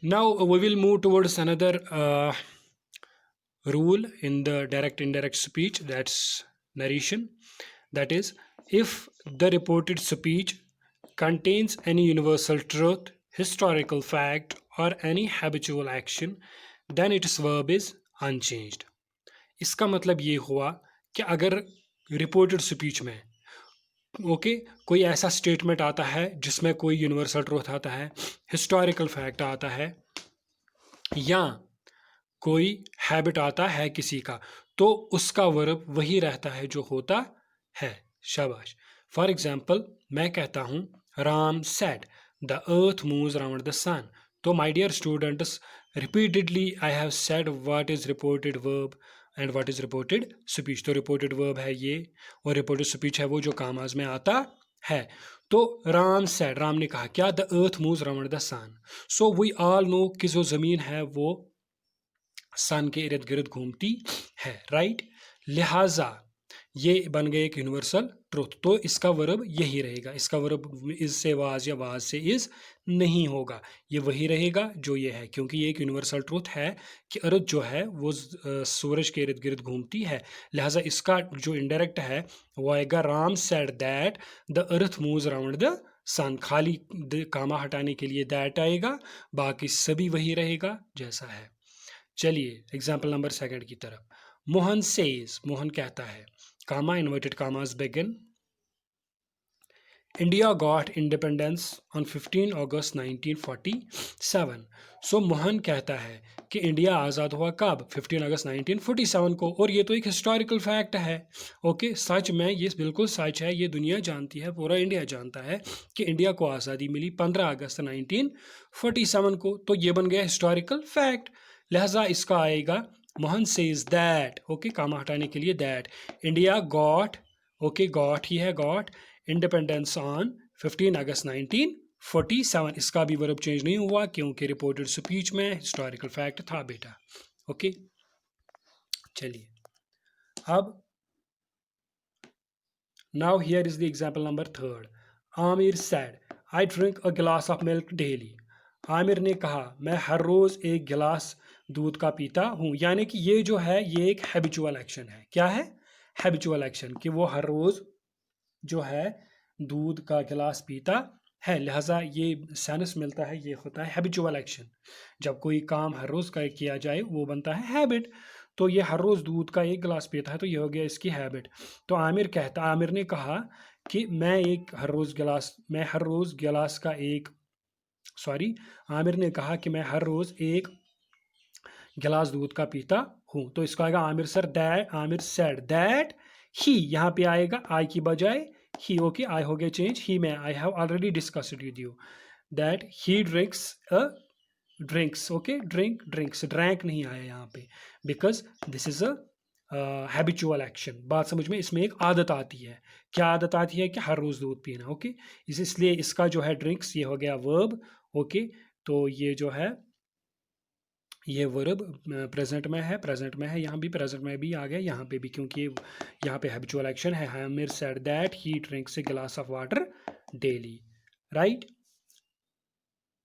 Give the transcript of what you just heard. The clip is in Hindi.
Now we will move towards another rule in the direct indirect speech, that's narration. That is, if the reported speech contains any universal truth, historical fact, or any habitual action, then its verb is unchanged. इसका मतलब ये हुआ कि अगर रिपोर्टेड स्पीच में कोई ऐसा स्टेटमेंट आता है जिसमें कोई यूनिवर्सल ट्रूथ आता है, हिस्टोरिकल फैक्ट आता है, या कोई हैबिट आता है किसी का, तो उसका वर्ब वही रहता है जो होता है। शाबाश। फॉर एग्जाम्पल, मैं कहता हूँ Ram said the earth moves around the sun. तो my dear students, repeatedly I have said what is reported verb and what is reported speech. तो रिपोर्टेड वर्ब है ये, और रिपोर्टेड स्पीच है वो जो कामाज में आता है। तो राम सेड, राम ने कहा क्या, the earth moves around the sun. So we all know कि जो ज़मीन है वो सन के इर्द गिर्द घूमती है, राइट। लिहाजा ये बन गए एक यूनिवर्सल ट्रूथ। तो इसका वर्ब यही रहेगा, इसका वर्ब इज से वाज या वाज से इज नहीं होगा, ये वही रहेगा जो ये है, क्योंकि ये एक यूनिवर्सल ट्रूथ है कि अर्थ जो है वो सूरज के इर्द गिर्द घूमती है। लिहाजा इसका जो इनडायरेक्ट है वो आएगा Ram said that the earth moves around the sun. खाली कामा हटाने के लिए दैट आएगा, बाकी सभी वही रहेगा जैसा है। चलिए एग्जाम्पल नंबर सेकंड की तरफ। मोहन सेज, मोहन कहता है, कामा इन्वर्टेड कामास begin, India got independence on 15 अगस्त 1947। सो मोहन कहता है कि इंडिया आज़ाद हुआ कब, 15 अगस्त 1947 को, और ये तो एक हिस्टोरिकल फैक्ट है। ओके, सच में ये बिल्कुल सच है, ये दुनिया जानती है, पूरा इंडिया जानता है कि इंडिया को आज़ादी मिली 15 अगस्त 1947 को। तो ये बन गया हिस्टोरिकल फैक्ट। लिहाजा इसका आएगा Mohan says that, okay, comma हटाने के लिए that, India got, okay got ही है, गॉट इंडिपेंडेंस ऑन 15 अगस्त 1947। इसका भी वर्ब चेंज नहीं हुआ क्योंकि रिपोर्टेड स्पीच में हिस्टोरिकल फैक्ट था बेटा। ओके, चलिए अब now here is the example number third. Aamir said I drink a glass of milk daily. Aamir ने कहा मैं हर रोज एक गिलास दूध का पीता हूँ। यानी कि ये जो है ये एक हैबिचुअल एक्शन है। क्या है? हैबिचुअल एक्शन, कि वो हर रोज जो है दूध का गिलास पीता है। लिहाजा ये सेंस मिलता है, ये होता है हैबिचुअल एक्शन। जब कोई काम हर रोज का किया जाए वो बनता है हैबिट। तो ये हर रोज दूध का एक गिलास पीता है तो ये हो गया इसकी हैबिट। तो आमिर ने कहा कि मैं हर रोज गिलास का एक सॉरी आमिर ने कहा कि मैं हर रोज एक गिलास दूध का पीता हूं। तो इसका आएगा आमिर सेड दैट ही, यहां पे आएगा आई की बजाय ही। ओके, आई हो गया चेंज ही में। I have already discussed with you that he drinks, okay, drinks, drank नहीं आया यहाँ पे, because this is a habitual action. बात समझ में, इसमें एक आदत आती है। क्या आदत आती है? कि हर रोज दूध पीना। ओके, इसलिए इसका जो है ड्रिंक्स, ये हो गया वर्ब। ओके, तो ये जो है ये वर्ब प्रेजेंट में है, यहाँ भी प्रेजेंट में भी आ गया, यहाँ पे भी, क्योंकि यहाँ पे हैबिचुअल एक्शन है। Aamir said that he drinks a glass of water daily, right.